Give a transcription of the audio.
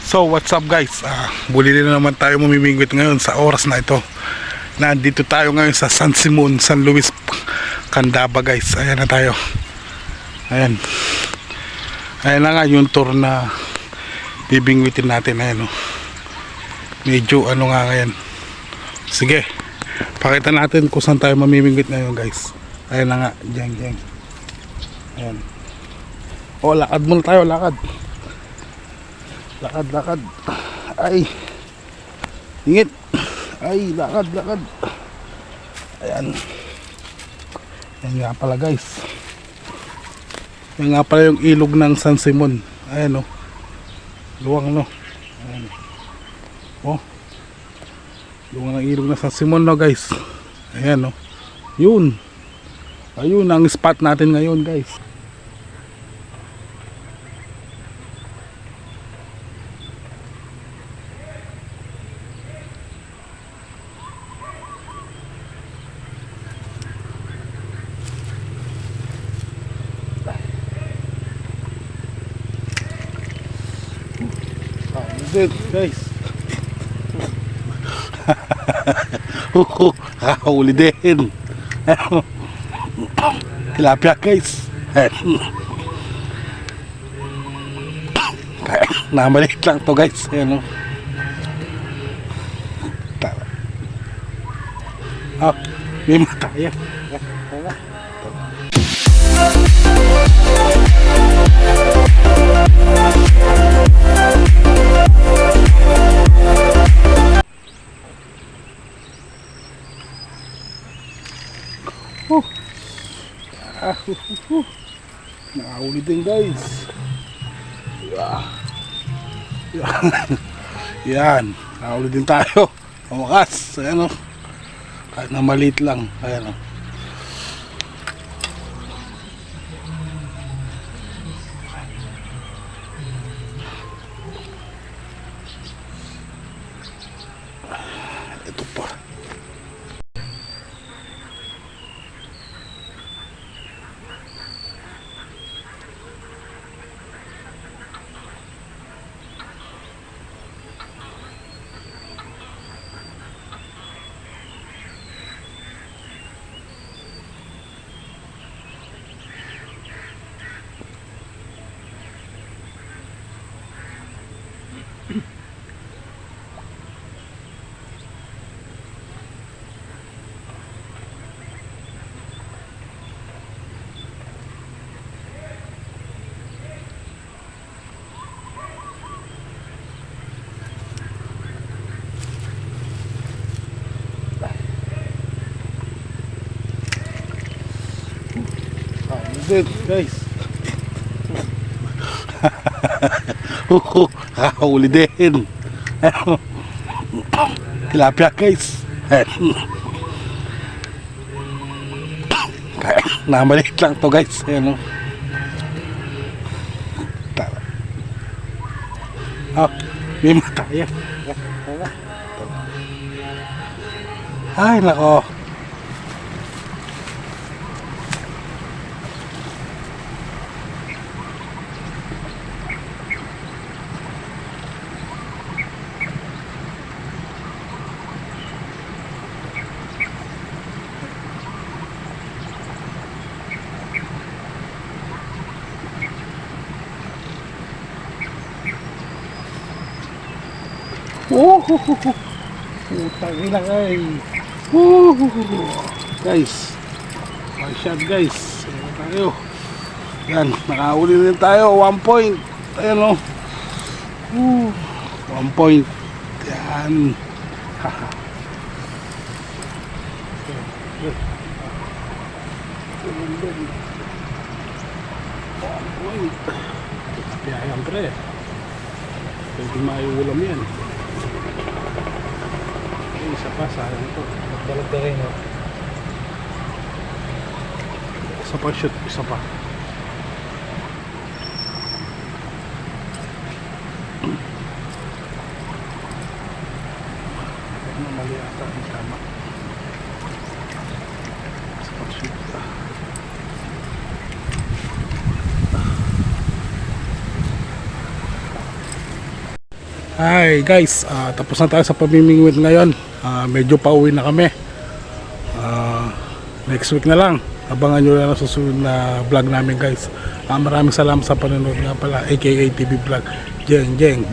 So what's up guys, muli na naman tayo mamimingwit ngayon sa oras na ito. Nandito tayo ngayon sa San Simon, San Luis, Candaba guys. Ayan na tayo. Ayan. Ayan na nga yung tour na bibingwitin natin. Ayan, oh. Medyo ano nga ngayon. Sige, pakita natin kung saan tayo mamimingwit ngayon guys. Ayan na nga, diyan. Ayan. O, lakad muna tayo, lakad. Lakad. Ay. Ingit. Ay, lakad. Ayan. Ayan nga pala guys. Ayan nga pala yung ilog ng San Simon. Ayan, oh. Luwang, no. Ayan. Oh. Luwang ng ilog ng San Simon, no guys. Ayan, oh. Yun. Ayun ang spot natin ngayon guys. Guys. Huli din. Tilapia guys. Namaliit lang to guys. Ayan, may mata yan. Nakahuli din guys. Yan, nakahuli din tayo. Pamakas. Ayan, kahit na maliit lang. Ayan, ito pa. Good guys. Huli din. Tilapia guys. Namaliit lang to guys. Ayan, may mata yan. Ay nako. Putang ina guys. Guys, my shot guys. Ayan tayo. Yan, nakahuli rin tayo. 1 point. Ayan, 1 point. Yan. Yan pre. Pwede maiulam yan. Isa pa, sayang ito. Magdalag na rin, Isa pa shoot, isa pa. Mali ata ang tama. Isa pa shoot. Hi guys, tapos na tayo sa pamimingwit ngayon. Medyo pauwi na kami. Next week na lang. Abangan nyo lang ang susunod na vlog namin guys. Maraming salamat sa panonood nga pala, aka TV Vlog. Jeng Jeng.